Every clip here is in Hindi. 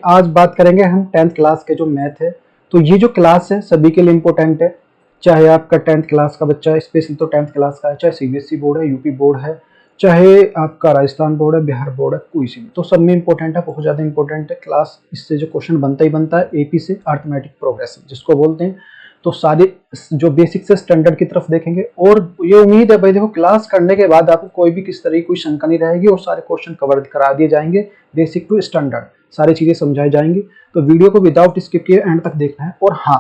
आज बात करेंगे हम 10th क्लास के जो मैथ है। तो ये जो क्लास है सभी के लिए इम्पोर्टेंट है, चाहे आपका 10th क्लास का बच्चा है, स्पेशली तो 10th क्लास का है, चाहे सीबीएसई बोर्ड है, यूपी बोर्ड है, चाहे आपका राजस्थान बोर्ड है, बिहार बोर्ड है, कोई सी भी, तो सब में इम्पोर्टेंट है, बहुत ज़्यादा इंपॉर्टेंट है क्लास। इससे जो क्वेश्चन बनता ही बनता है एपी से, अर्थमेटिक प्रोग्रेशन जिसको बोलते हैं। तो सारे जो बेसिक से स्टैंडर्ड की तरफ देखेंगे, और ये उम्मीद है भाई देखो क्लास करने के बाद आपको कोई भी किस तरह की कोई शंका नहीं रहेगी और सारे क्वेश्चन कवर करा दिए जाएंगे, बेसिक टू स्टैंडर्ड सारी चीजें समझाई जाएंगी। तो वीडियो को विदाउट स्किप किए एंड तक देखना है। और हाँ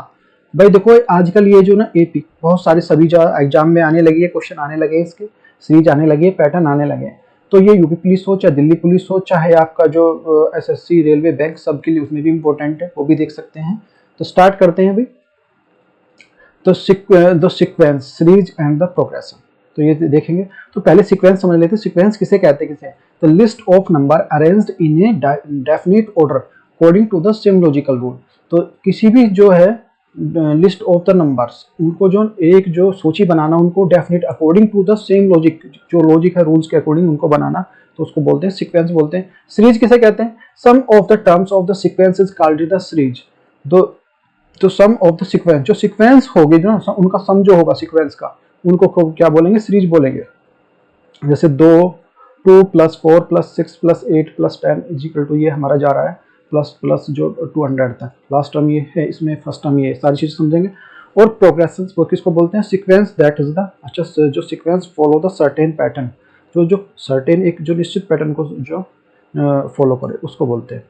भाई देखो आजकल ये जो ना एपी बहुत सारे सभी एग्जाम में आने लगी है, क्वेश्चन आने लगे, इसके सीरीज आने लगी है, पैटर्न आने लगे हैं। तो ये यूपी पुलिस हो, चाहे दिल्ली पुलिस हो, चाहे आपका जो एसएससी, रेलवे, बैंक, सबके लिए उसमें भी इंपॉर्टेंट है, वो भी देख सकते हैं। तो स्टार्ट करते हैं भाई। तो the sequence, series and the progression, तो ये देखेंगे। तो पहले सीक्वेंस समझ लेते हैं। सीक्वेंस किसे कहते हैं? किसे? The list of number arranged in a definite order according to the same logical rule. तो किसी भी जो है लिस्ट ऑफ द नंबर्स, उनको जो एक जो सूची बनाना, उनको definite according to the same logic, जो लॉजिक है रूल्स के अकॉर्डिंग उनको बनाना, तो उसको बोलते हैं सीक्वेंस बोलते हैं। सीरीज किसे कहते हैं? Sum of the terms of the sequence is called the series. तो सम ऑफ द सीक्वेंस, जो सीक्वेंस होगी जो उनका सम जो होगा सीक्वेंस का, उनको क्या बोलेंगे? सीरीज बोलेंगे। जैसे 2 + 4 + 6 + 8 + 10 इजिकल टू, ये हमारा जा रहा है प्लस जो 200 तक, लास्ट टर्म ये है, इसमें फर्स्ट टर्म ये है, सारी चीजें समझेंगे। और प्रोग्रेशन वो किसको बोलते हैं? सीक्वेंस दैट इज द, अच्छा जो sequence follow the certain pattern, जो सर्टेन एक जो निश्चित पैटर्न को जो फॉलो करे उसको बोलते हैं।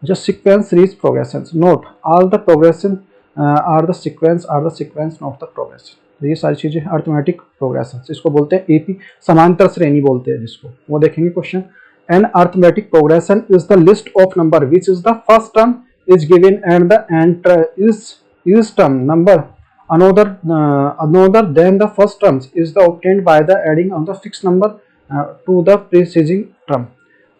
अच्छा sequence, series, progression. Note all the progression are the sequence not the progression. तो ये सारी चीजें अर्थमेटिक प्रोग्रेशन, इसको बोलते हैं एपी, समांतर श्रेणी बोलते हैं जिसको, वो देखेंगे question. An arithmetic progression is the list of number which is the first term is given and the end is term number another than the first terms is the obtained by the adding of the fixed number to the preceding term.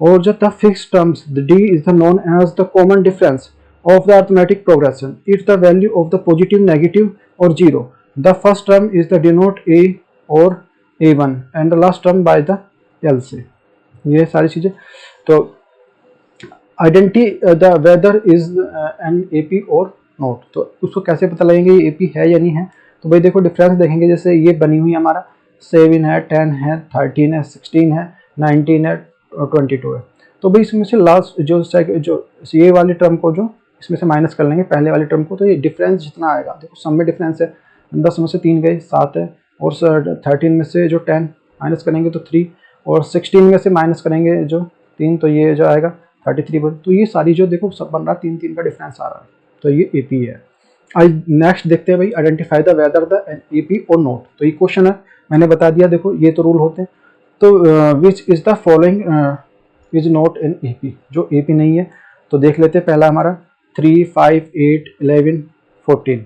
Or the fixed terms, the d is the known as the common difference of the arithmetic progression. If the value of the positive, negative or 0, the first term is the denote a or a1 and the last term by the LC. ये सारी चीजें। तो identity the whether is an AP और नॉट, तो उसको कैसे पता लगेंगे ये एपी है या नहीं है? तो भाई देखो डिफरेंस देखेंगे, जैसे ये बनी हुई हमारा 7 है, 10 है, 13 है, 16 है, 19 है और 22 है। तो भाई इसमें से लास्ट जो ये वाली टर्म को जो इसमें से माइनस कर लेंगे पहले वाली टर्म को, तो ये डिफरेंस जितना आएगा, देखो सम में डिफरेंस है, 10 में से 3 गए 7 है, और 13 में से जो 10 माइनस करेंगे तो 3, और 16 में से माइनस करेंगे जो 3, तो ये जो आएगा 33। तो ये सारी जो देखो सब बन रहा है, 3 का डिफरेंस आ रहा है, तो ये एपी है। आज नेक्स्ट देखते हैं भाई, identify the whether the AP और नोट। तो ये क्वेश्चन है, मैंने बता दिया, देखो ये तो रूल होते हैं। तो which is the following is not in AP, जो एपी नहीं है। तो देख लेते हैं, पहला हमारा 3, 5, 8, 11, 14।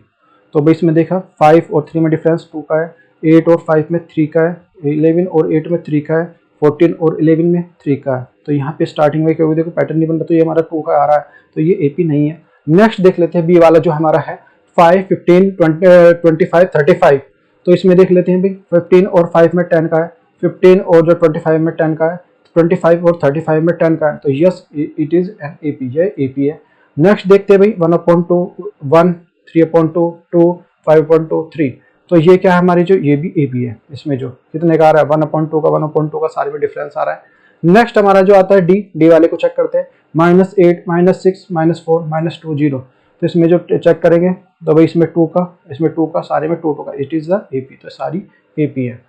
तो भाई इसमें देखा 5 और 3 में डिफरेंस 2 का है, 8 और 5 में 3 का है, 11 और 8 में 3 का है, 14 और 11 में 3 का है। तो यहाँ पे स्टार्टिंग में क्योंकि देखो पैटर्न नहीं बन रहा, तो ये हमारा 2 का आ रहा है, तो ये एपी नहीं है। नेक्स्ट देख लेते हैं बी वाला जो हमारा है 5, 15, 20, 25, 35। तो इसमें देख लेते हैं भाई 15 और 5 में 10 का है, 15 और जो 25 में 10 का है, 25 और 35 में 10 का है, तो yes it is an AP, ये एपी है। नेक्स्ट देखते हैं भाई 1/2, 1, 3/2, 2, 5/2, 3। तो ये क्या है हमारी जो, ये भी एपी है। इसमें जो कितने का आ रहा है 1/2 का सारे में डिफरेंस आ रहा है। नेक्स्ट हमारा जो आता है डी वाले को चेक करते हैं, -8, -6, -4, -2, 0। तो इसमें जो चेक करेंगे तो भाई इसमें 2 का सारे में 2 का, इट इज द एपी, तो सारी एपी है।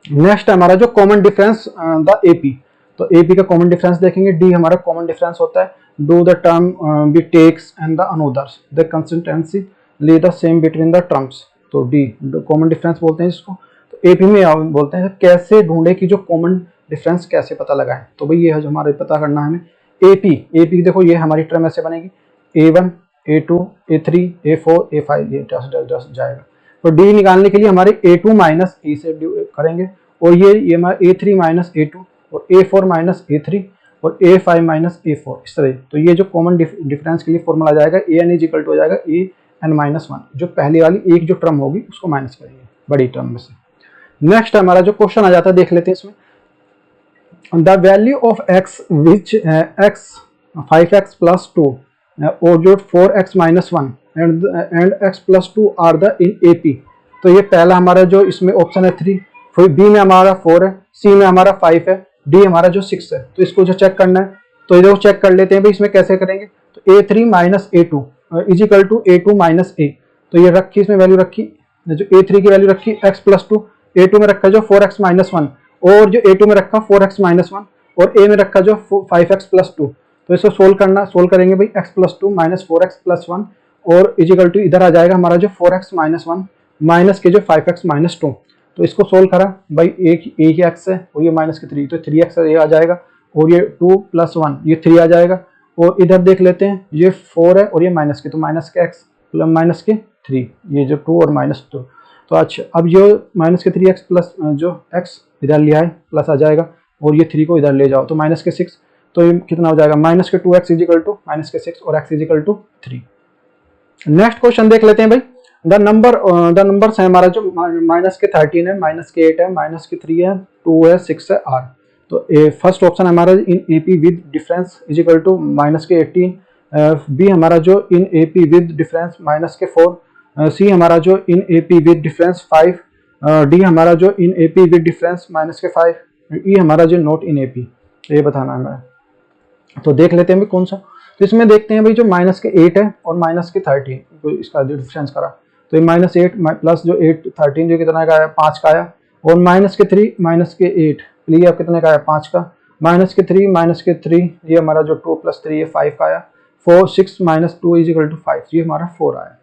नेक्स्ट हमारा जो कॉमन डिफरेंस द एपी, तो एपी का कॉमन डिफरेंस देखेंगे, डी हमारा कॉमन डिफरेंस होता है, do the term be takes and the anothers the consistency lee the same between the terms. तो डी कॉमन डिफरेंस बोलते हैं इसको। तो एपी में बोलते हैं कैसे ढूंढे कि जो कॉमन डिफरेंस कैसे पता लगाएं। तो भाई ये है जो हमारे पता करना है हमें। एपी देखो ये हमारी टर्म ऐसे बनेगी, A1, A2, A3, A4, A5, ये जस्ट जाएगा। तो डी निकालने के लिए हमारे A2 माइनस ए से करेंगे, और ये हमारा A3 माइनस A2 और A4 माइनस A3 और A5 माइनस A4, इस तरह। तो ये जो कॉमन डिफरेंस के लिए फॉर्मूला आ जाएगा, AN इज इक्वल टू हो जाएगा AN-1, जो पहली वाली एक जो टर्म होगी उसको माइनस करेंगे बड़ी टर्म में से। नेक्स्ट हमारा जो क्वेश्चन आ जाता है देख लेते हैं इसमें, the value of x which x 5x plus 2 और जो 4x minus 1 and x plus 2 are the in AP। तो ये पहला हमारा जो इसमें ऑप्शन है 3, फिर B में हमारा 4 है, C में हमारा 5 है, D हमारा जो 6 है। तो इसको जो चेक करना है तो इधर चेक कर लेते हैं भाई, इसमें कैसे करेंगे। तो A3 minus A2 equal to A2 minus A। तो ये रखी, इसमें वैल्यू रखी, जो A3 की वैल्यू रखी x प्लस 2, A2 में रखा जो 4x माइनस 1 और जो A2 में रखा 4x माइनस 1 और A में रखा जो 5x प्लस 2। तो इसको सोल्व करेंगे भाई, x plus 2 minus 4x plus 1 और इजिकल टू इधर आ जाएगा हमारा जो 4x माइनस 1 माइनस के जो 5x माइनस 2। तो इसको सोल्व करा भाई, एक ही x है और ये माइनस के 3, तो 3x ये आ जाएगा और ये 2 प्लस 1 ये 3 आ जाएगा। और इधर देख लेते हैं, ये 4 है और ये माइनस के, तो माइनस के x माइनस के 3, ये जो 2 और माइनस 2। तो अच्छा, अब ये माइनस के 3x प्लस जो x इधर लिया है प्लस आ जाएगा और ये 3 को इधर ले जाओ तो माइनस के 6। तो ये कितना हो जाएगा, माइनस के 2x इजिकल टू माइनस के 6 और x equal to 3। Next question देख लेते हैं भाई। द नंबर्स है हमारा जो माइनस के 13 है, माइनस के 8 है, माइनस के 3 है, 2 है, 6 है, r। तो फर्स्ट ऑप्शन हमारा in AP with difference equal to minus के 18, बी हमारा जो in AP with difference minus के 4, सी हमारा जो in AP with difference 5, D हमारा जो in AP with difference minus के 5, ई हमारा जो नॉट इन AP। ये बताना है हमें। तो देख लेते हैं भाई कौन सा। तो इसमें देखते हैं भाई, जो माइनस के 8 है और माइनस के 13, तो इसका जो डिफरेंस करा तो ये माइनस 8 प्लस जो 8 13 जो कितना का आया, 5 का आया, और माइनस के 3 माइनस के 8 लिए अब कितने का आया, 5 का, माइनस के 3 माइनस के 3 ये हमारा जो 2 प्लस 3 ये 5 का आया, 4 6 माइनस 2 इज इक्वल टू 5, ये हमारा 4 आया।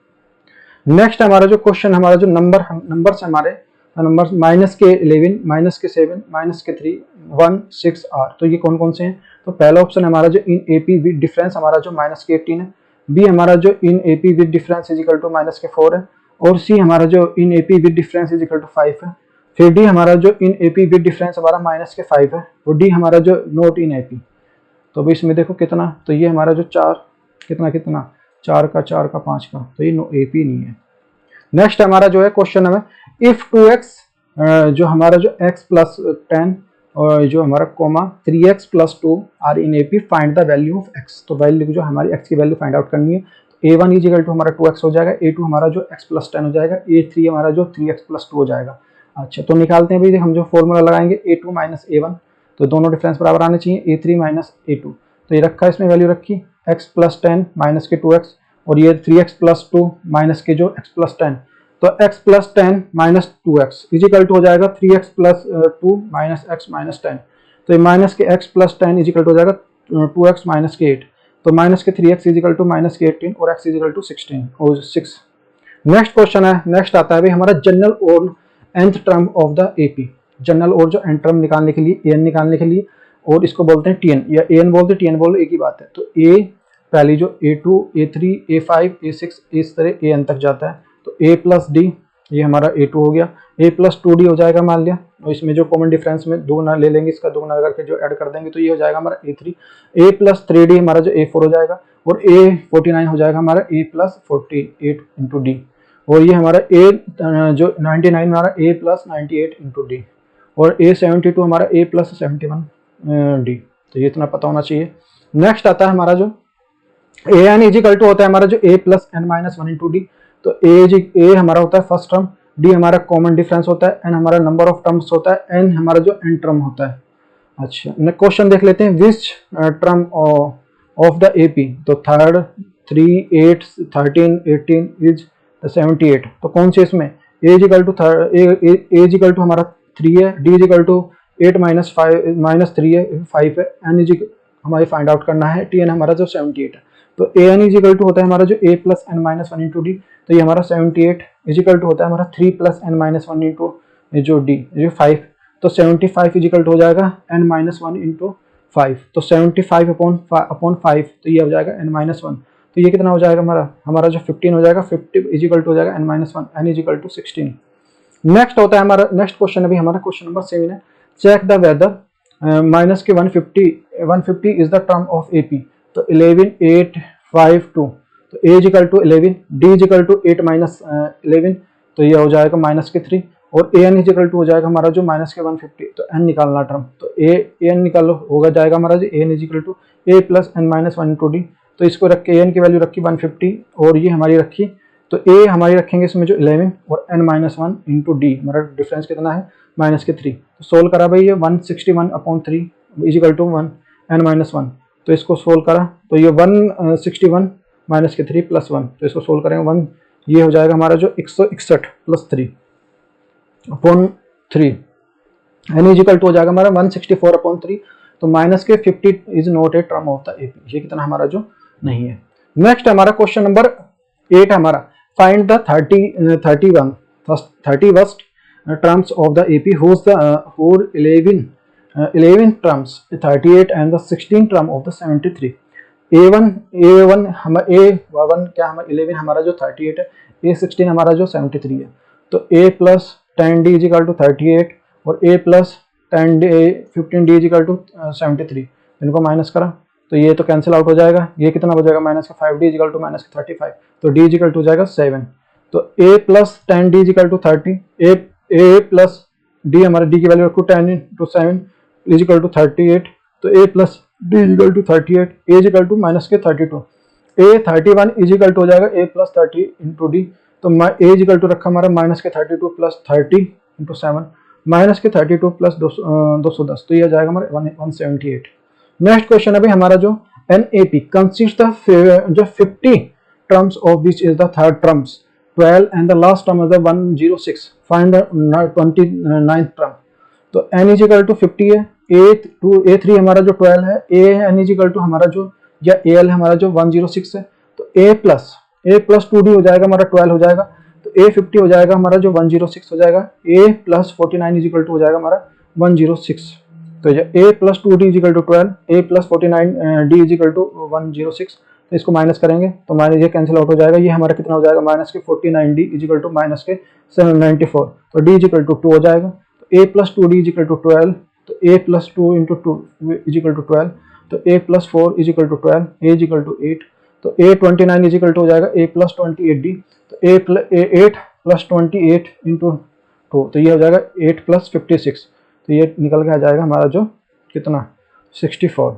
नेक्स्ट हमारा जो क्वेश्चन, हमारा जो नंबर्स हमारे नंबर्स माइनस के 11 माइनस के 7 माइनस के 3 1 6 r। तो ये कौन कौन से हैं। तो पहला ऑप्शन हमारा जो इन AP विद डिफरेंस हमारा जो माइनस के 18 है, बी हमारा जो in AP with difference is equal to minus के 4 है, और सी हमारा जो in AP with difference is equal to 5 है। फिर डी हमारा जो इन AP विद डिफरेंस हमारा माइनस के 5 है, और डी हमारा जो नॉट इन AP। तो भाई इसमें देखो कितना, तो ये हमारा जो 4 कितना 4 का 4 का 5 का, तो ये AP नहीं है। नेक्स्ट हमारा जो है क्वेश्चन हमें, इफ 2x जो हमारा जो x प्लस 10 और जो हमारा comma 3x plus 2 are in AP, find the value of x। तो वैल्यू जो हमारी x की वैल्यू फाइंड आउट करनी है। तो a1 इज इक्वल टू हमारा 2x हो जाएगा, a2 हमारा जो x प्लस 10 हो जाएगा, a3 हमारा जो 3x प्लस 2 हो जाएगा। अच्छा, तो निकालते हैं भाई, हम जो फॉर्मूला लगाएंगे a2 माइनस a1, तो दोनों डिफरेंस बराबर आने चाहिए, a3 माइनस a2। तो ये रखा, इसमें वैल्यू रखी x प्लस 10 माइनस के 2x और ये 3x प्लस 2 माइनस के जो x प्लस 10। तो x plus 10 minus 2x is equal to हो जाएगा 3x plus 2 minus x minus 10। तो ये माइनस के x plus 10 is equal to हो जाएगा 2x माइनस के 8। तो माइनस के 3x is equal to minus के 18 और x इज इक्वल टू 16 और 6। नेक्स्ट क्वेश्चन है, नेक्स्ट आता है भाई हमारा जनरल और nth term of the AP। General और जो nth टर्म निकालने के लिए, an निकालने के लिए, और इसको बोलते हैं tn, या an बोलते हैं tn बोलते, एक ही बात है। तो a पहली जो a2 a3 a5 a6 इस तरह an तक जाता है। तो a प्लस डी ये हमारा a2 हो गया, a प्लस 2d हो जाएगा मान लिया, और इसमें जो कॉमन डिफरेंस में दोगुना ले लेंगे, इसका दोगुना करके जो ऐड कर देंगे तो ये हो जाएगा हमारा a3, a प्लस 3d हमारा जो a4 हो जाएगा, और a49 हो जाएगा हमारा a प्लस 48 इंटू डी, और ये हमारा a जो 99 हमारा a प्लस 98 इंटू डी, और a72 हमारा a प्लस 71 डी। तो ये इतना पता होना चाहिए। नेक्स्ट आता है हमारा जो an इज इक्वल टू होता है हमारा जो a plus n minus 1 into D. तो a हमारा होता है फर्स्ट टर्म, d हमारा कॉमन डिफरेंस होता है, n हमारा नंबर ऑफ टर्म्स होता है, n हमारा जो n टर्म होता है। अच्छा, क्वेश्चन देख लेते हैं, which term of the AP। तो 3 8 13 18 इज 78। तो कौन से इसमें a इज इक्वल टू हमारा 3 है, d is equal to 8 minus 3 है, 5 है, n इज हमारी फाइंड आउट करना है, tn हमारा जो 78 है। तो an इज इक्वल टू होता है हमारा जो a plus n minus 1 into D. तो ये हमारा 78 इज इक्वल टू होता है हमारा 3 प्लस n माइनस 1 इंटू जो डी जो 5। तो 75 इज इक्वल टू हो जाएगा n माइनस 1 इंटू 5। तो 75 अपॉन 5, तो ये हो जाएगा n माइनस 1। तो ये कितना हो जाएगा हमारा जो 15 हो जाएगा, 50 इज इक्वल टू हो जाएगा n minus 1, n is equal to 16। Next होता है हमारा, नेक्स्ट क्वेश्चन अभी हमारा क्वेश्चन नंबर 7 है, चेक द वेदर माइनस के 150 is the term of AP। तो 11 8 5 2, तो a is equal to 11, d is equal to 8 minus 11, तो ये हो जाएगा माइनस के 3, और ए एन इजिकल टू हो जाएगा हमारा जो माइनस के 150, तो एन निकालना टर्म, तो ए एन निकालो होगा जाएगा हमारा जो A N is equal to A plus N minus one into D. तो इसको रख के ए एन की वैल्यू रखी 150 और ये हमारी रखी, तो ए हमारी रखेंगे इसमें जो 11 और n minus one into d, हमारा डिफरेंस कितना है माइनस के 3। तो सोल्व करा भाई ये 161/3 equal to 1 n minus one, तो इसको सोल्व करा तो ये 161 माइनस के 3 प्लस 1, तो इसको सोल्व करेंगे 1, ये हो जाएगा हमारा जो 161 प्लस 3/3 एन इजिकल टू हो जाएगा हमारा 164/3। तो माइनस के 50 is not a term of the AP, ये कितना हमारा जो नहीं है। नेक्स्ट हमारा क्वेश्चन नंबर 8 हमारा find the 31st terms of the AP whose 11 terms 38 and the 16 term of the 73। A1 हम A1 क्या हम 11 हमारा जो 38 है, A16 हमारा जो 73 है। तो A plus 10D equal to 38 और A plus 15D is equal to 73, इनको माइनस करा तो ये तो कैंसिल आउट हो जाएगा, ये कितना हो जाएगा माइनस का 5D इजिकल टू माइनस का 35, तो D इजिकल टू हो जाएगा 7। तो A plus 10D equal to 30, A plus D हमारा D की वैल्यू रखो 10 इंटू 7 इजिकल टू 38, तो A plus D equal to 38, A is equal to minus के 32, A 31 इजिकल टू हो जाएगा A प्लस 30 इंटू D, तो A इजिकल टू रखा हमारा माइनस के 32 प्लस 30 इंटू 7 माइनस के 32 प्लस 210, तो ये आ जाएगा हमारे 178। नेक्स्ट क्वेश्चन अभी हमारा जो NAP कंसिस्ट जो 50 terms of which is the third terms 12 and the last term is the 106, find the 29th term. तो n इजिकल टू 50 है, A3 हमारा जो 12 है, AN इजिकल टू हमारा जो या AL हमारा जो 106 है, तो A प्लस 2D हो जाएगा हमारा 12 हो जाएगा, तो A50 हो जाएगा हमारा जो 106 हो जाएगा, A प्लस 49 इजिकल टू हो जाएगा हमारा 106, तो A plus 2D equal to 12, A plus 49D equal to 106, तो इसको माइनस करेंगे तो माइनस ये कैंसिल आउट हो जाएगा, ये हमारा कितना हो जाएगा माइनस के 49D इजिकल टू माइनस के 794, तो D इजिकल टू 2 हो जाएगा, तो A plus 2D equal to 12, तो A plus 2 into 2 equal to 12, तो A plus 4 equal to 12, A is equal to 8, तो A29 इजिकल टू हो जाएगा A प्लस 28D, तो A8 प्लस 28 इंटू 2, तो ये हो जाएगा 8 प्लस 56, तो ये निकल के आ जाएगा हमारा जो कितना 64।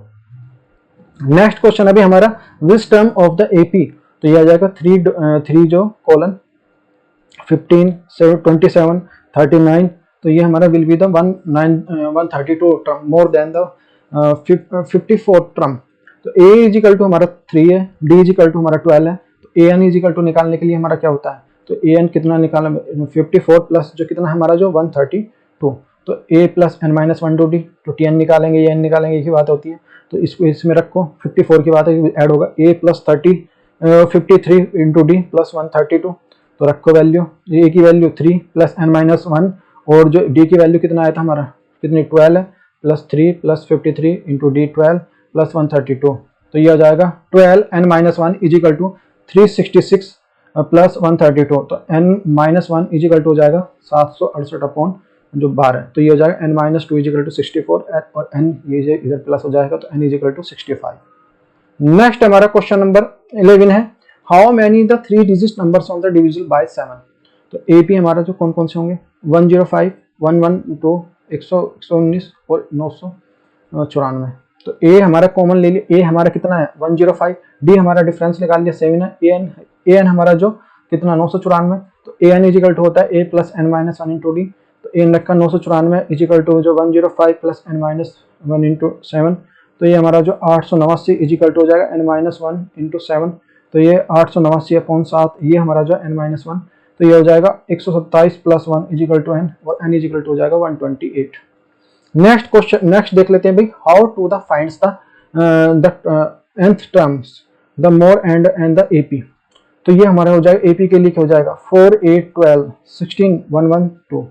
नेक्स्ट क्वेश्चन अभी हमारा which term of the AP, तो ये आ जाएगा 3 जो कोलन 15 27 39, तो ये हमारा will be the 132 term more than the 54 term. तो A इजिकल टू हमारा 3 है, D इजिकल टू हमारा 12 है, तो AN इजिकल टू निकालने के लिए हमारा क्या होता है, तो AN कितना निकालना 54 प्लस जो कितना हमारा जो 132, तो A plus n minus 1 to D, तो TN निकालेंगे या N निकालेंगे एक ही बात होती है, तो इसको इसमें रखो 54 की बात है ऐड होगा A plus 53 into D plus 132, तो रखो वैल्यू A की वैल्यू 3 प्लस n माइनस 1 और जो D की वैल्यू कितना आया था हमारा कितनी 12 है, plus 3 plus 53 into D 12 plus 132, तो ये आ जाएगा 12 n minus 1 equal to 366 plus 132, तो n माइनस 1 इजिकल टू हो जाएगा 768 जो 12 है, तो ये हो जाएगा n माइनस 2 इजिकल टू 64 और n ये इधर प्लस हो जाएगा, तो n इजिकल टू 65। नेक्स्ट हमारा क्वेश्चन नंबर 11 है how many the 3 digit numbers on the divisible by 7। तो AP हमारा जो कौन कौन से होंगे 105 112 119 और 994, तो A हमारा कॉमन ले लिया, A हमारा कितना है 105, D हमारा डिफरेंस निकाल लिया 7 है, AN हमारा जो कितना 994, तो AN इजिकल टू होता है A plus n minus 1 into D, तो AN रखा 994 इजिकल टू जो 105 प्लस n माइनस 1 इंटू 7, तो ये हमारा जो 889 इजिकल टू हो जाएगा n माइनस 1 इंटू 7, तो ये 889/7, ये हमारा जो n माइनस 1, तो ये हो जाएगा 127 प्लस 1 इजिकल टू n और n इजिकल टू हो जाएगा 128। नेक्स्ट क्वेश्चन नेक्स्ट देख लेते हैं भाई how to the finds the nth terms the more and the AP। तो ये हमारा हो जाएगा AP के लिए क्या हो जाएगा 4 8 12 16 1 1 2,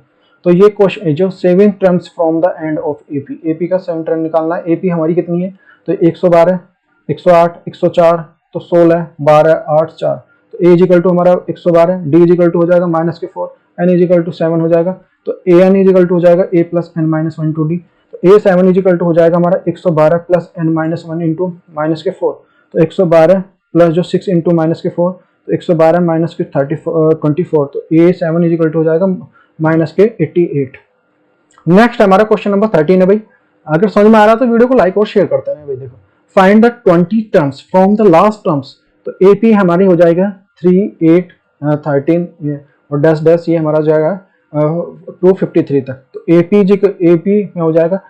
तो ये क्वेश्चन जो 7 terms from the end of AP का 7 टर्म निकालना है। AP हमारी कितनी है तो 112 108 104, तो 16 12 8 4, तो A इजिकल टू हमारा 112, D इजिकल टू हो जाएगा माइनस के 4, N इजिकल टू 7 हो जाएगा, तो AN इजिकल टू हो जाएगा A plus n minus 1 to D, तो A7 इजिकल टू हो जाएगा हमारा 112 plus n minus 1 into minus के 4, तो 112 प्लस जो 6 इंटू माइनस के 4, तो 112 माइनस के 24, तो A7 इजिकल टू हो जाएगा माइनस के 88। नेक्स्ट हमारा क्वेश्चन नंबर 13 है भाई। अगर समझ में आ रहा है तो वीडियो को लाइक और शेयर करते हैं भाई। देखो, find the 20 terms from the last terms. तो एपी हमारी हो जाएगा 3, 8, 13 और डैश डैश ये हमारा हो जाएगा 253 तक। तो एपी में हो जाएगा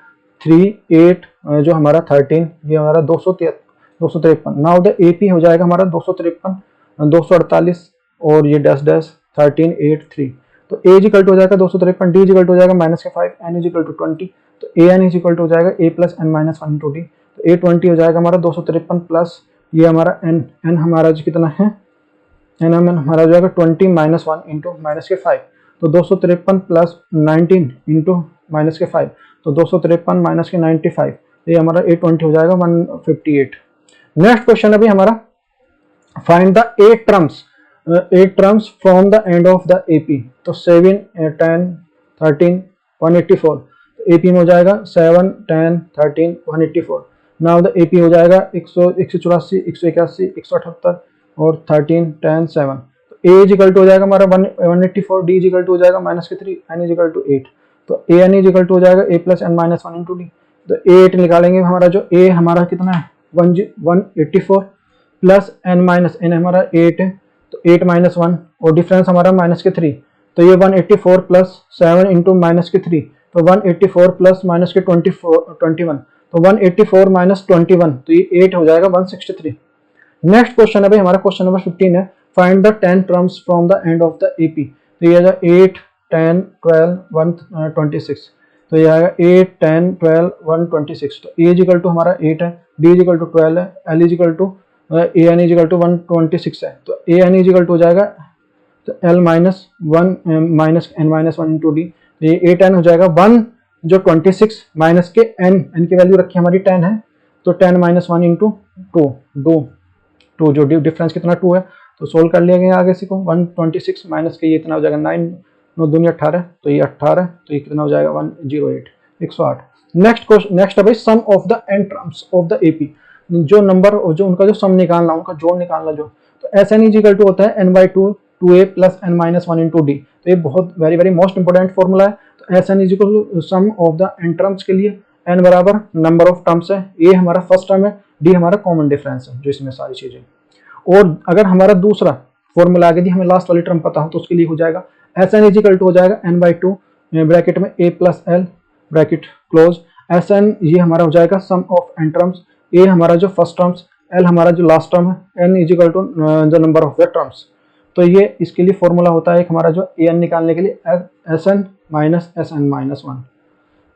3, 8 जो हमारा 13 ये हमारा 253। नाउ द एपी हो जाएगा हमारा 253, 248 और ये डैश डैश 13, 8, 3। तो ए इज इक्वल टू हो जाएगा 253, डी इज इक्वल टू हो जाएगा माइनस के 5, एन इज इक्वल टू 20। तो A N is equal to हो जाएगा A plus N minus 1 into D. तो ए 20 हो जाएगा हमारा 253 प्लस ये हमारा एन हमारा जो कितना है, एन हमारा हो जाएगा 20 माइनस 1 इंटू माइनस के 5। तो 253 प्लस 19 इंटू माइनस के 5, तो 253 माइनस के 95, ये हमारा ए 20 हो जाएगा 158। नेक्स्ट क्वेश्चन अभी हमारा, find the 8 terms from the end of the AP. तो 7, 10, 13, 184। तो एपी में हो जाएगा 7, 10, 13, 184। नाउ द एपी हो जाएगा 184, 181, 178 और 13, 10, 7। तो ए इज इक्वल टू हो जाएगा हमारा 184, डी इज इक्वल टू हो जाएगा माइनस के 3, एन इज इक्वल टू 8। तो A N is equal to हो जाएगा A plus N minus 1 into D. तो 8 निकालेंगे हमारा, जो ए हमारा कितना है 184 प्लस एन माइनस एन हमारा 8 है, तो 8 माइनस 1 और डिफरेंस हमारा माइनस के 3। तो ये 184 प्लस 7 इंटू माइनस के 3, तो 184 प्लस माइनस के 21, तो 184 माइनस 21, तो ये 8 हो जाएगा 163। नेक्स्ट क्वेश्चन है भाई हमारा क्वेश्चन नंबर 15 है, find the 10 terms from the end of the AP. तो ये आएगा 8, 10, 12, 126। तो ये आएगा 8, 10, 12, 126। तो ए इक्वल टू हमारा 8 है, डी इक्वल टू 12 है, l equal to a n equal to 126 है। तो ए एन इक्वल टू हो जाएगा तो l minus 1 minus n minus 1 into D. तो ये 8 एन हो जाएगा 1 जो 26 माइनस के एन की वैल्यू रखी हमारी 10 है, तो 10 माइनस 1 इंटू 2 जो डिफरेंस कितना 2 है। तो सोल्व कर लिया गया आगे से को 126 माइनस के ये इतना हो जाएगा 9, 9 दूनी 18, तो ये 18, तो ये कितना हो जाएगा 108, 108। नेक्स्ट है भाई sum of the N terms of the AP. जो नंबर जो उनका जो सम निकालना, उनका जोड़ निकालना जो, तो s N is equal to होता है n by 2 2a plus N minus 1 into D. तो ये बहुत वेरी मोस्ट इंपोर्टेंट फॉर्मूला है। तो s N is equal to sum of the N terms के लिए एन बराबर नंबर ऑफ टर्म्स है, ए हमारा फर्स्ट टर्म है, डी हमारा कॉमन डिफरेंस है जो इसमें सारी चीजें। और अगर हमारा दूसरा फॉर्मूला आगे दी हमें लास्ट वाली टर्म पता हो तो उसके लिए हो जाएगा S N is equal to हो जाएगा एन बाई 2 ब्रैकेट में A plus L bracket close. S N ये हमारा हो जाएगा sum of N terms, A हमारा जो फर्स्ट टर्म्स, एल हमारा जो लास्ट टर्म है, N is equal to the number of the terms. तो ये इसके लिए फॉर्मूला होता है एक हमारा जो ए एन निकालने के लिए s n minus s n minus 1।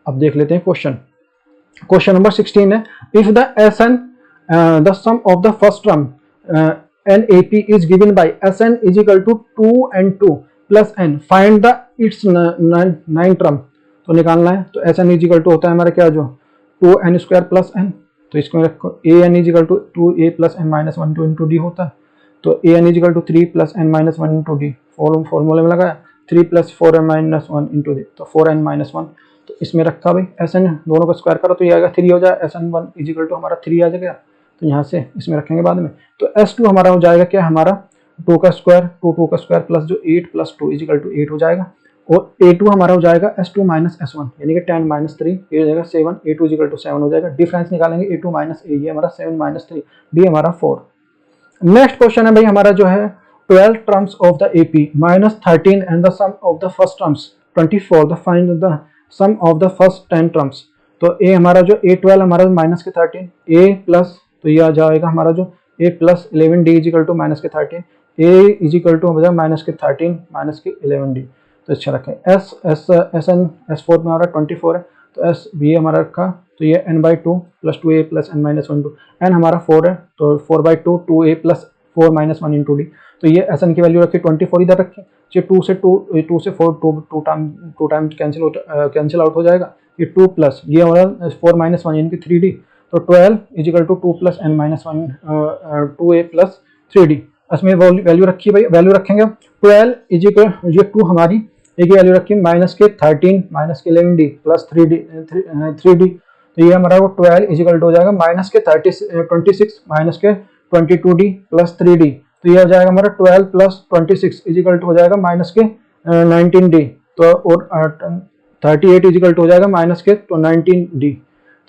अब देख लेते हैं क्वेश्चन नंबर 16 है, if the s n the sum of the first term n A P is given by s N is equal to 2n2 plus n, find the its 9 term. तो निकालना है, तो s N is equal to होता है हमारा क्या जो 2n स्क्वायर प्लस एन। तो इसको रखो A N is equal to 2a plus N minus 1 into D होता है। तो A N is equal to 3 plus N minus 1 into D, फॉर्मूले में लगाया 3 plus 4n minus 1 into D, तो 4n माइनस 1। तो इसमें रखा भाई एस एन दोनों को स्क्वायर करो तो ये आएगा 3 हो जाए, s n 1 is equal to हमारा 3 आ जाएगा। तो यहाँ से इसमें रखेंगे बाद में। तो S2 हमारा हो जाएगा क्या हमारा 2 का स्क्वायर, 2 का स्क्वायर प्लस जो 8 प्लस 2 इज इक्वल टू 8 हो जाएगा। और A2 हमारा हो जाएगा S2 माइनस S1 यानी कि 10 माइनस 3, ये हो जाएगा 7, A2 इज इक्वल टू 7 हो जाएगा। डिफरेंस निकालेंगे A2 माइनस A, ये हमारा 7 माइनस 3, D हमारा 4। नेक्स्ट क्वेश्चन है भाई हमारा जो है 12 terms of the AP minus 13 and the sum of the first terms 24, the find the sum of the first 10 terms. तो A हमारा जो A12 हमारा माइनस के 13, A प्लस, तो ये आ जाएगा हमारा जो a plus 11 d is equal to minus के 13, a इज इक्वल टू हो जाएगा माइनस के 13 माइनस के 11 डी। तो अच्छा रखें एस एन S4 में हमारा 24 है, तो एस बी हमारा रखा, तो ये n by 2 plus 2a plus n minus 1 n हमारा 4 है, तो 4 by 2 2a plus 4 minus 1 into D. तो ये एस एन की वैल्यू रखी 24 इधर रखी, ये 2 से 4 टू टाइम कैंसिल आउट हो जाएगा। ये 2 प्लस ये हमारा 4 माइनस 1 यानी कि 3d, तो 12 is equal to 2 plus n minus 1 2a plus 3d। इसमें वैल्यू रखी भाई, वैल्यू रखेंगे 12 इज इक्वल, ये 2 हमारी एक वैल्यू रखी माइनस के 13 माइनस के 11d प्लस 3d। तो ये हमारा वो 12 इज इक्वल टू हो जाएगा माइनस के 26 माइनस के 22d प्लस 3d। तो ये हो जाएगा हमारा 12 प्लस 26 इज इक्वल टू हो जाएगा माइनस के 19d। तो और 38 इजिकल टू हो जाएगा माइनस के तो 19d।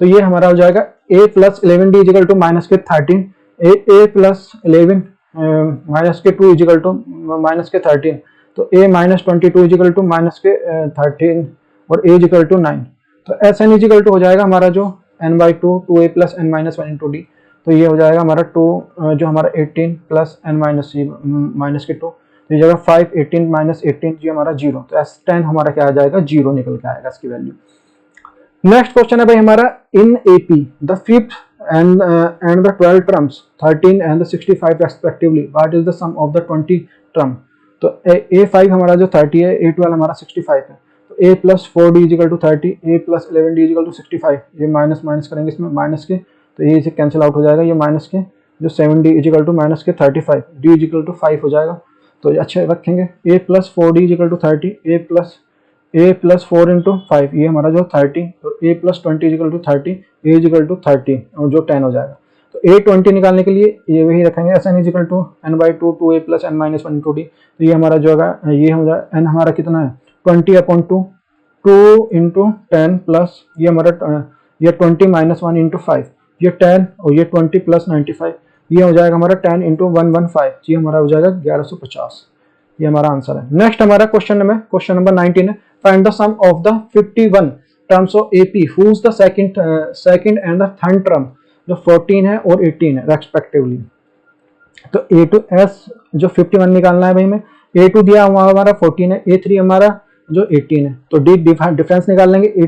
तो ये हमारा हो जाएगा a plus 11d equal to minus के 13, ए प्लस 11 माइनस के 2 इजिकल टू माइनस के 13, तो a minus 22 equal to minus के 13 और a इजिकल टू 9। तो एस एन इजिकल टू हो जाएगा हमारा जो n by two two A plus N minus one into D. तो ये हो जाएगा हमारा 2 जो हमारा 18 plus N minus c minus के 2, तो ये जाएगा 5 18 माइनस 18 जी हमारा 0। तो एस 10 हमारा क्या आ जाएगा 0 निकल के आएगा इसकी वैल्यू। नेक्स्ट क्वेश्चन है भाई हमारा in AP the fifth and the 12 terms 13 and the 65 respectively what is the sum of the 20 term. तो a5 हमारा जो 30 है, a12 हमारा 65 है, तो a plus 4d equal to 30, a plus 11d equal to 65, ये माइनस माइनस करेंगे इसमें माइनस के, तो ये इसे कैंसिल आउट हो जाएगा, ये माइनस के जो 7d इजिकल टू माइनस के 35, d इजिकल टू 5 हो जाएगा। तो ये अच्छे रखेंगे, a plus 4d equal to 30, a plus 4 into 5 ये हमारा जो 30, और a plus 20 equal to 30, a is equal to 30 और जो 10 हो जाएगा। तो a 20 निकालने के लिए ये वही रखेंगे s n is equal to n by two two A plus N minus one into D. तो ये हमारा जो होगा ये हो जाएगा एन हमारा कितना है 20 अपॉन टू, 2 इंटू 10 प्लस ये हमारा ये 20 माइनस वन इंटू 5, ये 10 और ये 20 प्लस 95, ये हो जाएगा हमारा 10 इंटू 115, ये हमारा हो जाएगा 1150। ये हमारा आंसर है। नेक्स्ट हमारा क्वेश्चन नंबर 19 है find the sum of the 51 terms of AP whose the second and the third term जो 14 है और 18 है रेस्पेक्टिवली। तो ए टू एस जो 51 निकालना है भाई हमें, ए टू दिया हुआ हमारा 14 है, ए थ्री हमारा जो 18 है, तो डी डिफरेंस निकाल लेंगे ए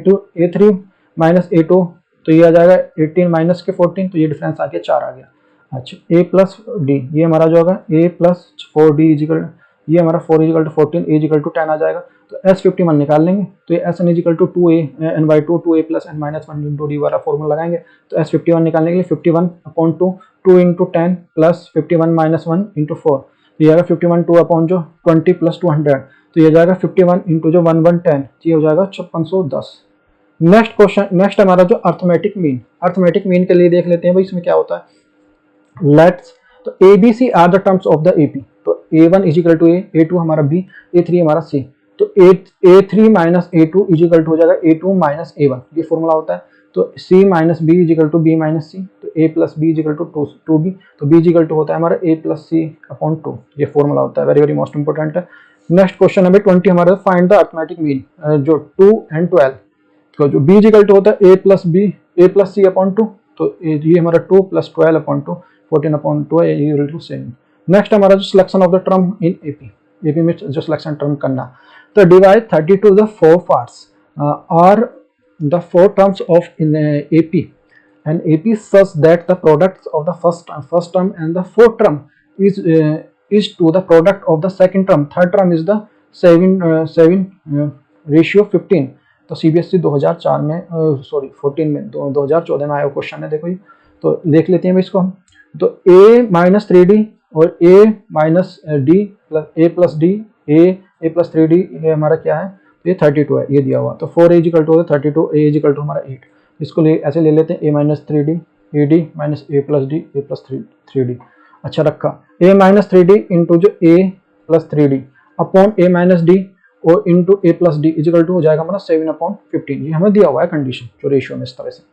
थ्री माइनस ए टू, तो ये आ जाएगा 18 माइनस के 14, तो ये डिफरेंस आके 4 आ गया। अच्छा ए प्लस डी ये हमारा जो होगा ए प्लस 4d इजिकल, ये हमारा 4 equal to 14, a equal to 10 आ जाएगा। तो एस 51 निकाल लेंगे, तो ये s n is equal to 2a n by two A plus N minus one into d वाला फॉर्मूला लगाएंगे। तो एस 51 निकालने के लिए 51 upon 2 into 10 plus 51 minus one into 4, तो ये आएगा 51 2 अपॉन जो 20 प्लस 200, तो ये जाएगा 51 इंटू जो 1110, ये हो जाएगा 5610। नेक्स्ट क्वेश्चन, नेक्स्ट हमारा जो अर्थमेटिक मीन के लिए देख लेते हैं भाई इसमें क्या होता है। लेट्स तो a b c are the terms of the AP, तो a1 equal to a two हमारा b, a3 हमारा c, तो a3 minus a2 equal to हो जाएगा a2 माइनस a1, ये फॉर्मूला होता है। तो c minus b equal to b minus c, तो a plus b equal to 2b, तो b इजिकल टू होता है हमारा a प्लस c अपॉन 2, ये फॉर्मूला होता है, वेरी वेरी मोस्ट इंपोर्टेंट है। नेक्स्ट क्वेश्चन नंबर 20 हमारा फाइंड द अर्थमेटिक मीन जो 2 एंड 12, तो जो b इजिकल टू होता है a प्लस c अपॉन 2, तो ये हमारा 2 प्लस 12 अपॉन 2 14 अपॉन 2 है, इक्वल टू 7। नेक्स्ट हमारा जो selection of the term in AP में जो सिलेक्शन टर्म करना, तो divide 32 the 4 parts are the 4 terms of in AP and AP such that the products of the first term and the fourth term is to the product of the second term, third term is the 7 ratio 15। तो सीबीएसई 2004 में 14 में 2014 में आया क्वेश्चन है, देखो ये तो देख लेते हैं इसको हम। तो a माइनस 3d और a minus d plus A plus d a plus 3d ये हमारा क्या है, ये 32 है, ये दिया हुआ। तो 4a is equal to 32, a is equal to हमारा 8, इसको ऐसे ले लेते हैं a minus 3d a d minus a plus d a plus 3d। अच्छा रखा a माइनस 3d इंटू जो a plus 3d upon a minus d और into a plus d is equal to हो जाएगा हमारा 7 अपॉन 15, ये हमें दिया हुआ है कंडीशन जो रेशियो में इस तरह से।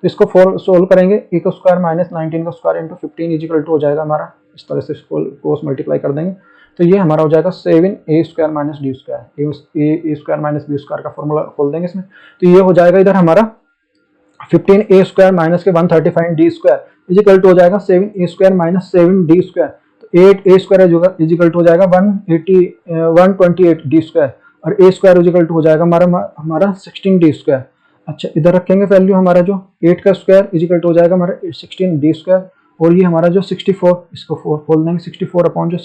तो इसको सोल्व करेंगे, ए का स्क्वायर माइनस 19 का स्क्वायर इंटू 15 इजिकल टू हो जाएगा हमारा, इस तरह से इसको क्रॉस मल्टीप्लाई कर देंगे, तो ये हमारा हो जाएगा 7a square minus D square, A square minus B square का फॉर्मूला खोल देंगे इसमें, तो ये हो जाएगा इधर हमारा 15a स्क्वायर माइनस के 135 डी स्क्वायर इजिकल टू हो जाएगा 7a square minus 7d square, तो 8a स्क्वायर इजिकल टू हो जाएगा 128 डी स्क्वायर, और a स्क्वायर इजिकल टू हो जाएगा हमारा 16d स्क्वायर। अच्छा इधर रखेंगे वैल्यू हमारा जो 8 का स्क्वायर इजिकल टू हो जाएगा हमारा 16d स्क्वायर, और ये हमारा जो 64 इसको खोल देंगे 64 अपॉन जो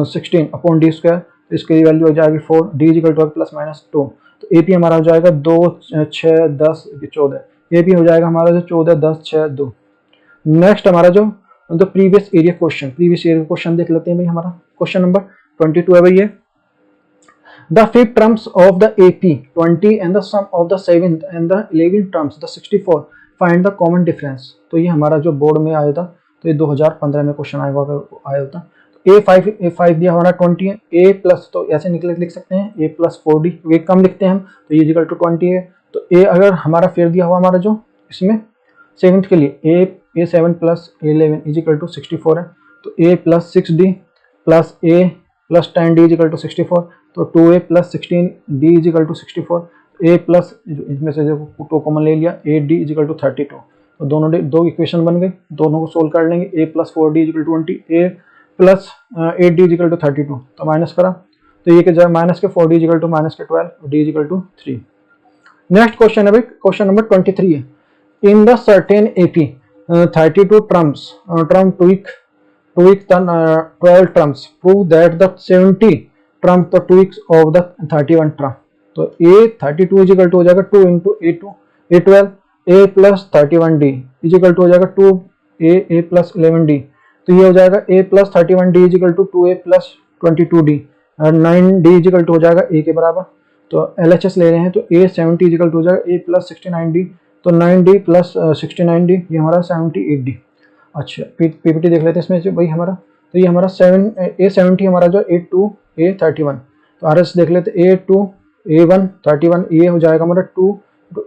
16 अपॉन डी स्क्वायर, तो इसकी वैल्यू हो जाएगी 4, d is equal to plus minus 2, तो एपी हमारा हो जाएगा 2 6 10 14, एपी हो जाएगा हमारा जो 14 10 6 2। नेक्स्ट हमारा जो प्रीवियस एरिया क्वेश्चन देख लेते हैं भाई, हमारा क्वेश्चन नंबर 22 है भाई ये। The fifth terms of the AP 20 and the sum of the 7th and the 11th terms the 64 find the common difference। तो ये हमारा जो बोर्ड में आया था, तो ये 2015 में क्वेश्चन आया था। A5 दिया हमारा 20 है, A प्लस तो ऐसे लिख सकते हैं A प्लस 4D, ये कम लिखते हैं हम, तो ये इक्वल टू 20 है। तो A अगर हमारा फिर दिया हुआ हमारा जो इसमें 7th के लिए A7 plus A11 is equal to 64 है, तो A plus 6D plus A plus 10D is equal to 64, तो 2A plus 16D is equal to 64, A plus इसमें से जो 2 कॉमन ले लिया 8D इज इक्वल टू 32, तो दोनों दो इक्वेशन बन गई, दोनों को सोल्व कर लेंगे। A plus 4D is equal to 20, A plus 8D is equal to 32, तो माइनस करा, तो ये के जगह माइनस के 4D is equal to minus के 12, D is equal to 3। Next question है भाई, क्वेश्चन नंबर 23 है। In the certain AP 32 term tweak 12 terms, prove that the 70 term the tweaks of the 31 term। तो A32 इज इक्वल टू हो जाएगा 2 into A12 A plus 31D is equal to हो जाएगा 2A प्लस 11D, तो ये हो जाएगा A plus 31D is equal to 2A plus 22D और 9D इज इक्वल टू हो जाएगा A के बराबर। तो LHS ले रहे हैं, तो A70 इज इक्वल टू हो जाएगा A प्लस 69D, तो 9D प्लस 69D ये हमारा 78D। अच्छा PPT देख लेते हैं इसमें से भाई हमारा, तो ये हमारा A70 हमारा जो A2 A31, तो RS देख लेते A2 A1 31, ये हो जाएगा हमारा 2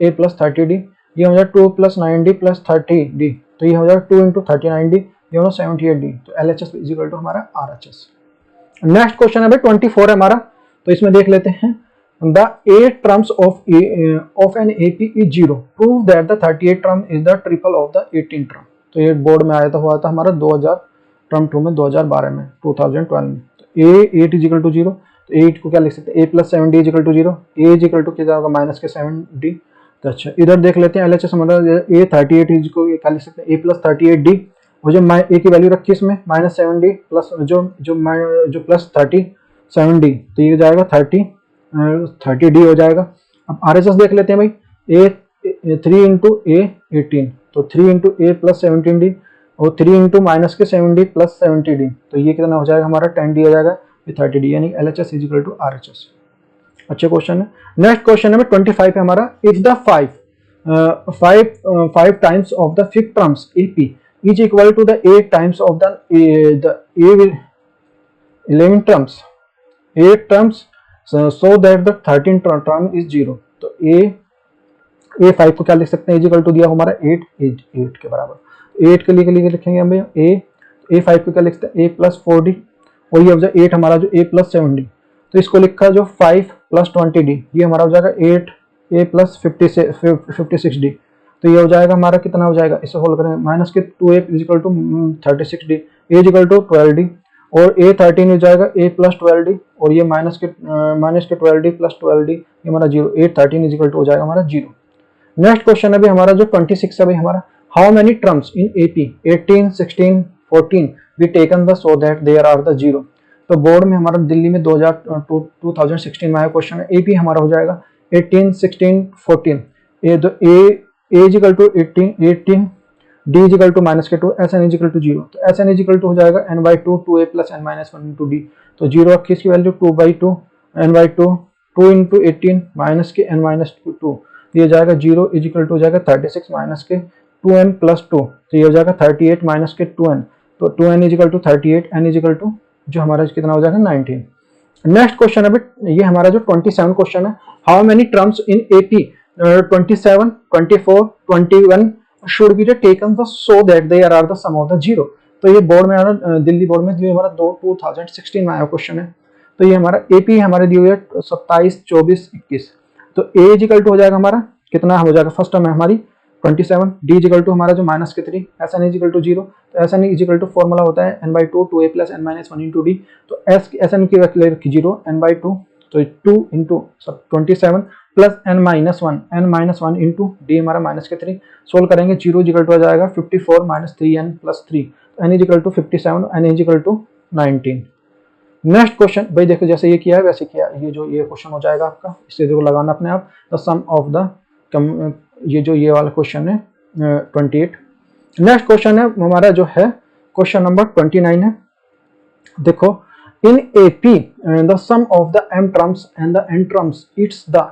A प्लस 30D, ये हो जाएगा 2 प्लस 9D प्लस 30D, तो ये हो जाएगा 2 इंटू 39D, ये हो 78D, तो LHS इज इक्वल टू हमारा RHS। नेक्स्ट क्वेश्चन है भाई 24 है हमारा, तो इसमें देख लेते हैं the 8 terms of an AP is 0, prove that the 38 term is the triple of the 18 term। तो ये बोर्ड में आया था, हुआ था हमारा 2000 टर्म 2 में 2012 में 2012 में। तो A8 इज इक्वल टू 0, तो 8 को क्या लिख सकते हैं A plus 7D is equal to 0, A is equal to क्या जाएगा माइनस के 7D। तो अच्छा इधर देख लेते हैं LHS हमारा A38 इज को क्या लिख सकते हैं A प्लस 38D, और जो A की वैल्यू रखी है इसमें माइनस 7D प्लस जो प्लस 37D, तो ये जाएगा 30D हो जाएगा। अब RHS देख लेते हैं भाई A3 इंटू A18, तो 3 इंटू A प्लस 17D और 3 इंटू माइनस के 7D प्लस 70D, तो ये कितना हो जाएगा हमारा 10D हो जाएगा, ये 30D, यानी LHS is equal to RHS। अच्छा क्वेश्चन है। नेक्स्ट क्वेश्चन है 25 है हमारा, if the 5 times of the fifth terms AP is equal to the 8 times of the 11 terms 8 terms so that the 13 term is 0, तो A5 को क्या लिख सकते हैं इज इक्वल टू दिया हमारा 8 के बराबर। 8 के लिए लिखेंगे हम A5 को क्या लिखते हैं A प्लस 4D, और ये हो जाएगा 8 हमारा जो A प्लस 7D, तो इसको लिखा जो 5 प्लस 20D, ये हमारा हो जाएगा 8 A प्लस 56D, तो ये हो जाएगा हमारा कितना हो जाएगा, इसे होल करें माइनस के 2A is equal to 36D, A is equal to 12D, और A13 हो जाएगा A प्लस 12D, और ये माइनस के 12D प्लस 12D, ये हमारा 0, A13 इज इक्वल टू हो जाएगा हमारा 0। नेक्स्ट क्वेश्चन है भाई हमारा जो 26 है भाई हमारा, how many terms in AP 18 16 14 be taken the so that there are the 0। तो बोर्ड में हमारा दिल्ली में 2016 में आया क्वेश्चन है, AP हमारा हो जाएगा 18 16 14, A is equal to 18 D is equal to minus के 2, SN इज इक्वल टू 0, तो SN इज इक्वल टू हो जाएगा n/2 2A plus n minus 1 into D, तो 0 रखी इसकी वैल्यू 2/2 n/2 2 इंटू 18 माइनस के n माइनस 2, ये जाएगा 0 इज इक्वल टू हो जाएगा 36 माइनस के 2n प्लस 2, तो ये हो जाएगा 38 माइनस के 2n, तो 2n is equal to 38, n is equal to जो हमारा कितना हो जाएगा 19। नेक्स्ट क्वेश्चन है बट ये हमारा जो 27 क्वेश्चन है, how many terms in AP 27 24 21 should be taken so that they are the sum of the 0। तो ये बोर्ड में दिल्ली बोर्ड में जो हमारा 2016 में आया क्वेश्चन है, तो ये हमारा AP हमारे दिए हुए 27 24 21, तो A इक्वल टू हो जाएगा हमारा कितना हो जाएगा, फर्स्ट टर्म है हमारी 27, D इक्वल टू हमारा जो माइनस के 3, SN इक्वल टू 0, तो SN इक्वल टू फॉर्मूला होता है n/2 2A plus n minus 1 into D, तो SN की रखी 0 n/2, तो 2 into 27 plus n minus 1 into D हमारा माइनस के 3, सोल्व करेंगे 0 इक्वल टू आ जाएगा 54 minus 3n plus 3, n equal to 57, n equal to 19। Next question भाई देखो जैसे ये किया है वैसे किया, ये क्वेश्चन हो जाएगा आपका, इससे देखो लगाना अपने आप, द सम ऑफ द ये वाला क्वेश्चन है 28। नेक्स्ट क्वेश्चन है हमारा जो है क्वेश्चन नंबर 29 है, देखो in AP the sum of the m terms and the n terms it's the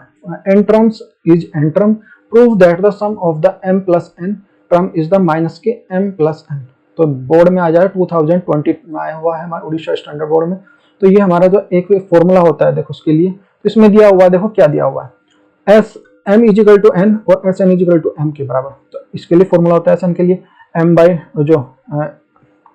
n terms is n term, prove that the sum of the m plus n term is the minus के m plus n। तो बोर्ड में आ जाएगा 2020 में आया हुआ है हमारे उड़ीसा स्टैंडर्ड बोर्ड में। तो ये हमारा जो एक फॉर्मूला होता है देखो उसके लिए, तो इसमें दिया हुआ है, देखो क्या दिया हुआ है, S M is equal to N और S N is equal to M के बराबर। तो इसके लिए फॉर्मूला होता है एस एन के लिए एम बाई जो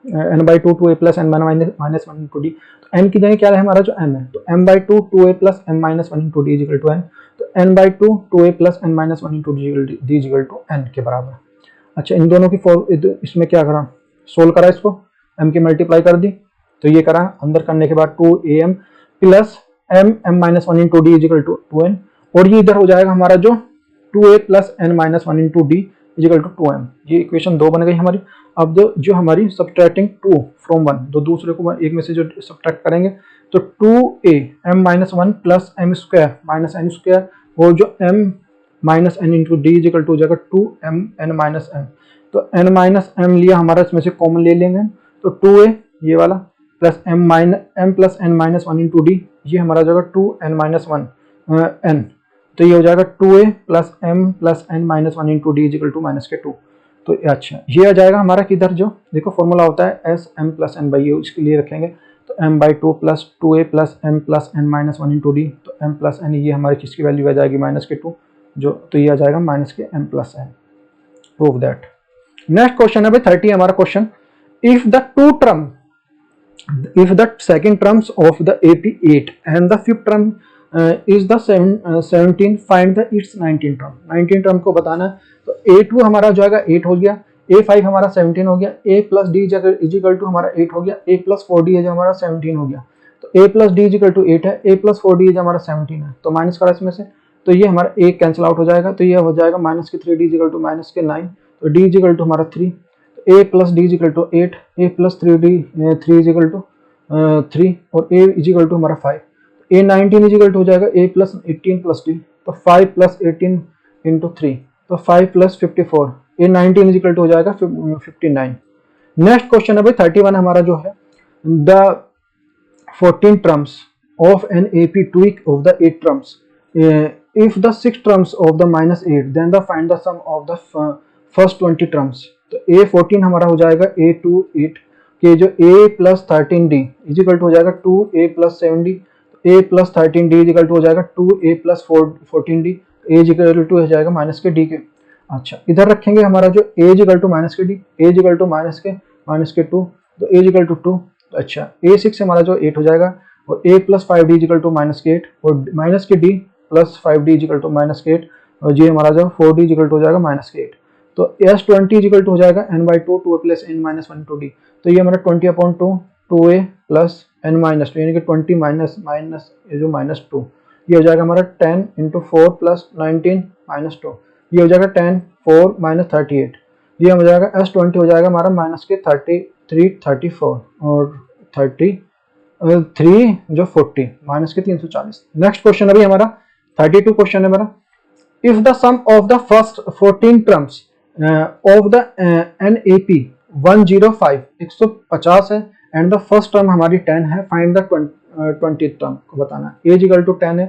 N by two A plus N minus one into D. तो एन की जगह क्या है हमारा जो एम है, तो M by two A plus N minus one into D is equal to N. तो N by two A plus N minus one into D is equal to N के बराबर। अच्छा, इन दोनों की इसमें क्या करा, सोल्व करा, इसको एम की मल्टीप्लाई कर दी, तो ये करा अंदर करने के बाद two a m plus m m minus one into D is equal to N, और ये इधर हो जाएगा हमारा जो two A plus N minus one into D is equal to two m. ये इक्वेशन 2 बन गई हमारी। अब जो हमारी सब्ट्रैक्टिंग 2 फ्रॉम 1, तो दूसरे को एक में से जो सब्ट्रैक्ट करेंगे, तो 2a m minus one plus m square minus n square, और जो m minus n into d is equal to हो जाएगा 2m n माइनस एम। तो n माइनस एम लिया हमारा, इसमें से कॉमन ले लेंगे, तो 2a ये वाला plus m plus n minus one into D, ये हमारा जाएगा 2n माइनस वन n। तो ये हो जाएगा 2a plus m plus n minus one into d is equal to minus के 2। तो अच्छा, ये आ जाएगा हमारा किधर, जो देखो फॉर्मूला होता है S m plus n by, इसके लिए रखेंगे, तो m by two plus two A plus m plus N minus one into D. तो m प्लस एन ये हमारी किसकी वैल्यू आ जाएगी, माइनस के 2, जो तो ये आ जाएगा माइनस के m plus n. Prove that. Next question है भाई 30 हमारा क्वेश्चन, if the two term, if the second terms of the AP 8 and the fifth term is the 17, find the its 19 term। 19 term को बताना है, तो A2 हमारा जो आएगा 8 हो गया, A5 हमारा 17 हो गया, A plus d is equal to हमारा 8 हो गया, A प्लस 4D है जो हमारा 17 हो गया। तो A plus d is equal to 8 है, A प्लस 4D जो हमारा 17 है, तो माइनस करा इसमें से, तो ये हमारा A कैंसिल आउट हो जाएगा, तो ये हो जाएगा माइनस के 3D इजिकल टू माइनस के 9, तो D इजिकल टू हमारा 3, a plus d is equal to 8, a plus 3 is equal to 3, और a इजिकल टू हमारा 5, a 19 इजिकल टू हो जाएगा a प्लस 18 प्लस d, तो 5 प्लस 18 इंटू 3, तो 5 प्लस 54, a 19 इजिकल टू हो जाएगा 59। नेक्स्ट क्वेश्चन है भाई 31 हमारा जो है, the 14 terms of an AP tweak of the 8 terms, if the 6 terms of the minus 8, then the find the sum of the first 20 terms। तो A14 हमारा हो जाएगा A28 के जो A plus 13D is equal to हो जाएगा 2A plus 7D, A plus 13D is equal to हो जाएगा 2A plus 14D, A is equal to हो जाएगा माइनस के D के। अच्छा, इधर रखेंगे हमारा जो A इजिकल टू माइनस के D, A is equal to minus के 2, तो A इजिकल टू 2। अच्छा, A6 हमारा जो 8 हो जाएगा, और A plus 5D is equal to minus के 8, और माइनस के D plus 5D is equal to minus के 8, और ये हमारा जो 4D इजिकल टू हो जाएगा माइनस के 8। तो S20 इजिकल टू हो जाएगा n by two two A plus N minus one to d, तो ये हमारा 20 अपॉन टू टू ए प्लस एन माइनस टू, यानी कि 20 माइनस माइनस ये जो माइनस 2, ये हो जाएगा हमारा 10 इंटू 4 प्लस 19 माइनस 2, ये हो जाएगा 10 4 माइनस 38, ये हो जाएगा S20 हो जाएगा हमारा माइनस के 33 34 और 33 जो 40 माइनस के 340। नेक्स्ट क्वेश्चन अभी हमारा 32 क्वेश्चन है हमारा, if the sum of the first 14 terms of the NAP 105 150 है, एंड द फर्स्ट टर्म हमारी 10 है, फाइंड द 20th टर्म को बताना है। A इजिकल टू 10 है,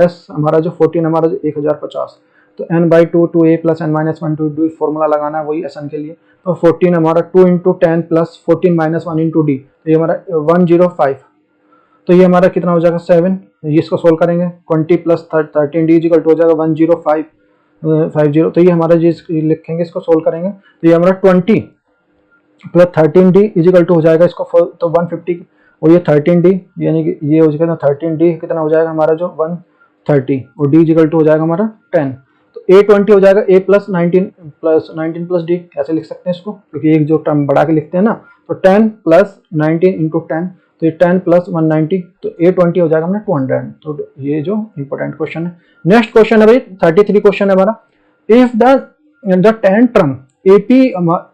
S हमारा जो 14 हमारा जो 1050, तो n by two A plus N minus one to d formula लगाना है वही SN के लिए। तो 14 हमारा 2 into 10 plus 14 minus one into D, तो ये हमारा 105, तो ये हमारा कितना हो जाएगा 7, ये इसको सोल्व करेंगे, 20 प्लस 13 डी इजिकल टू हो जाएगा 10550, तो ये हमारा जी लिखेंगे, इसको सोल्व करेंगे, तो ये हमारा 20 प्लस 13D इजिकल टू हो जाएगा इसको तो 150, और ये 13D यानी कि ये हो जाएगा 13D कितना हो जाएगा हमारा जो 130, और D इजिकल टू हो जाएगा हमारा 10, तो A20 हो जाएगा A प्लस 19 प्लस D, ऐसे लिख सकते हैं इसको, क्योंकि एक जो टर्म बढ़ा के लिखते हैं ना, तो 10 प्लस 19 इंटू 10, तो ये 10 प्लस 190, तो A20 हो जाएगा हमारा 200। तो ये जो इंपॉर्टेंट क्वेश्चन है। नेक्स्ट क्वेश्चन है भाई 33 क्वेश्चन है हमारा, if the 10 term AP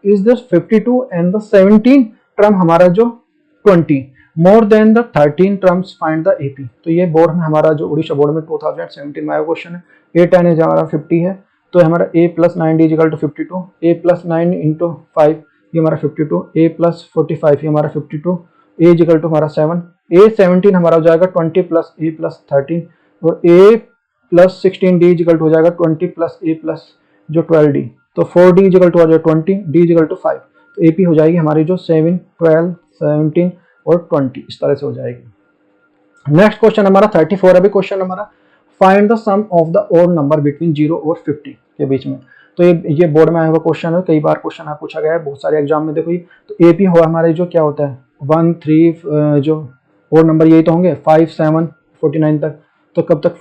is the 52 and the 17 term हमारा जो 20 more than the 13 terms find the AP। तो ये बोर्ड में हमारा जो उड़ीसा बोर्ड में 2017 में आया क्वेश्चन है। A10 है हमारा 50 है, तो हमारा A plus 9D is equal to 52, A plus 9 into 5 ये हमारा 52, A प्लस 45 ये हमारा 52, A इजिकल टू हमारा 7, A17 हमारा हो जाएगा 20 प्लस A प्लस 13, और A plus 16D is equal to हो जाएगा 20 प्लस A प्लस जो 12D, तो 4D इजिकल टू आ जाएगा 20, D इजिकल टू 5, तो AP हो जाएगी हमारी जो 7, 12, 17 और 20 इस तरह से हो जाएगी। नेक्स्ट क्वेश्चन हमारा 34 अभी क्वेश्चन हमारा find the sum of the odd number between 0 और 50 के बीच में। तो ये बोर्ड में आया हुआ क्वेश्चन है, कई बार क्वेश्चन है पूछा गया है बहुत सारे एग्जाम में। देखो ये तो AP हुआ हमारे जो क्या होता है 1, 3 जो ओड नंबर यही तो होंगे 5, 7, 49 तक। तो कब तक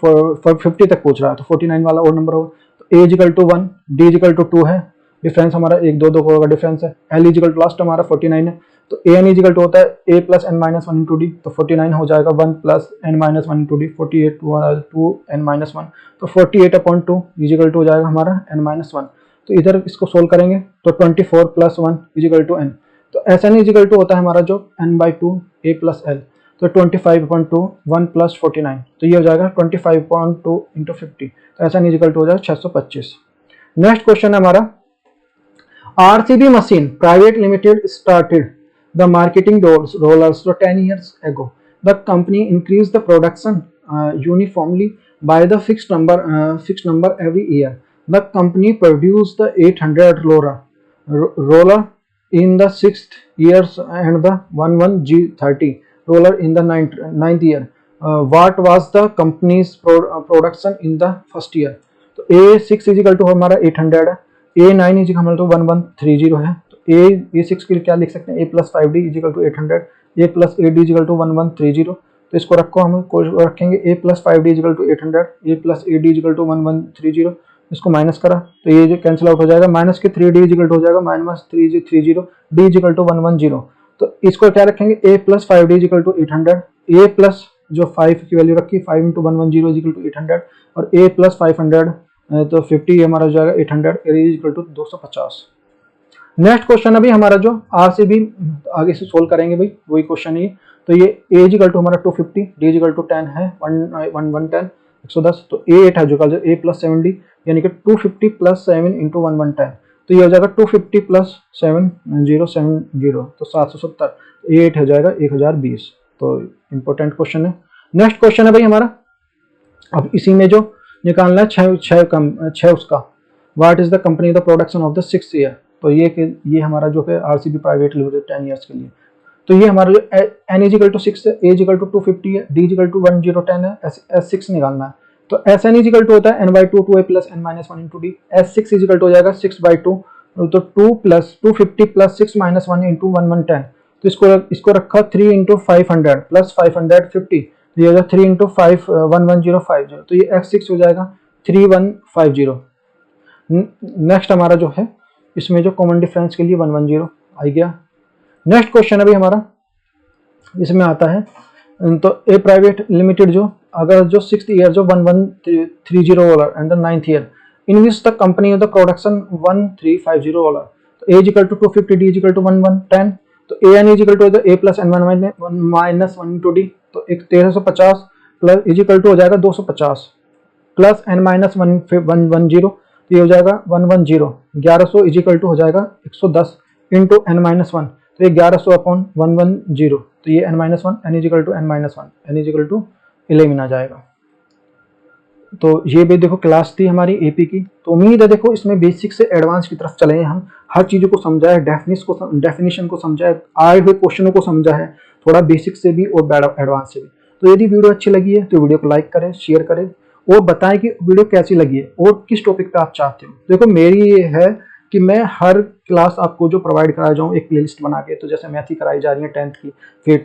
50 तक पूछ रहा है तो 49 वाला ओड नंबर होगा। तो A equal to 1, D equal to 2 है, डिफरेंस हमारा 1, 2, 2 का डिफरेंस है। L इक्वल टू लास्ट हमारा 49 है, तो AN इक्वल टू होता है A plus n minus 1 into D. तो 49 हो जाएगा 1 plus n minus 1 into D, 48 2 n minus 1। तो 48/2 इक्वल टू हो जाएगा हमारा n माइनस 1। तो इधर इसको सोल्व करेंगे तो 24 प्लस 1 इक्वल टू n। तो SN इक्वल टू होता है हमारा जो n/2 A प्लस L। तो 25/2 1 प्लस 49, तो ये हो जाएगा 25/2 इंटू 50। तो SN इक्वल टू हो जाएगा 625। नेक्स्ट क्वेश्चन है हमारा RCB Machine Private Limited started the marketing rollers 10 years ago. The company increased the production uniformly by the fixed number every year. The company produced the 800 roller in the 6th year and the 11G30 roller in the ninth year. What was the company's production in the first year? तो A6 इजिकल टू हमारा 800 है, A9 इजिकल हमारा तो 1130 है। तो A6 के लिए क्या लिख सकते हैं A plus 5D is equal to 800, A plus 8D is equal to 1130। तो इसको रखो, हम रखेंगे A plus 5D is equal to 800, A plus 8D is equal to 1130। इसको माइनस करा तो ये जो कैंसिल आउट हो जाएगा, माइनस के 3D इजिकल टू हो जाएगा माइनस 330, D इजिकल टू 110। तो इसको क्या रखेंगे A plus 5D is equal to 800, A plus जो 5 की वैल्यू रखी 5 इंटू 110 इजिकल टू 800 और A प्लस 500 तो 50 हमारा हो जाएगा 800 इक्वल टू 250। नेक्स्ट क्वेश्चन अभी हमारा जो RCB आगे से सोल्व करेंगे भाई वही क्वेश्चन है। तो ये A इक्वल टू हमारा 250, D इक्वल टू 10 है 110 110। तो A8 है जो कल A प्लस 7D यानी कि 250 प्लस 7 इंटू 110। तो ये हो जाएगा 250 प्लस 7070 तो 770। A8 हो जाएगा 1020। तो इंपॉर्टेंट क्वेश्चन है। नेक्स्ट क्वेश्चन है भाई हमारा, अब इसी में जो निकालना है छह उसका what is the company the production of the 6th year. तो ये हमारा जो है RCB प्राइवेट लिमिटेड 10 ईयर्स के लिए। तो ये हमारा जो N इजिकल टू 6 है, A इजिकल टू 250 है, D इजिकल टू 1010 है, S6 निकालना है। तो SN इजिकल टू होता है n/2 2A plus n minus 1 into d. S6 is equal to हो जाएगा 6/2 तो 2 प्लस 250 प्लस 6 माइनस 1 इंटू 1110। तो इसको रखा 3 इंटू 500 प्लस 550, ये हो जाएगा 3 इंटू 5 11050। तो ये X6 हो जाएगा 3150। नेक्स्ट हमारा जो है इसमें जो कॉमन डिफरेंस के लिए 110 आ गया। नेक्स्ट क्वेश्चन अभी हमारा इसमें आता है तो ए प्राइवेट लिमिटेड जो अगर जो 6th ईयर जो 1130 वाला and the 9th year in which the company the production 1350 वाला। तो A equal to 250, D equal to 1110। तो AN equal to A plus n minus 1 into D. तो 1350 प्लस इजिकल टू हो जाएगा 250 प्लस n माइनस 110। तो ये हो जाएगा 110। 1100 इजिकल टू हो जाएगा 110 इंटू n माइनस 1। तो ये 1100 अपॉन 110। तो ये n minus 1 n is equal to n minus 1 n is equal to 11 आ जाएगा। तो ये भी देखो क्लास थी हमारी AP की। तो उम्मीद है देखो इसमें बेसिक से एडवांस की तरफ चले हैं हम, हर चीज़ों को समझा है, डेफिनेशन को समझा है, आए हुए क्वेश्चनों को समझा है, थोड़ा बेसिक से भी और एडवांस से भी। तो यदि वीडियो अच्छी लगी है तो वीडियो को लाइक करें, शेयर करें और बताएं कि वीडियो कैसी लगी है और किस टॉपिक पे आप चाहते हो। देखो मेरी ये है कि मैं हर क्लास आपको जो प्रोवाइड कराया जाऊँ एक प्लेलिस्ट बना के। तो जैसे मैथ की कराई जा रही है 10th की, फिर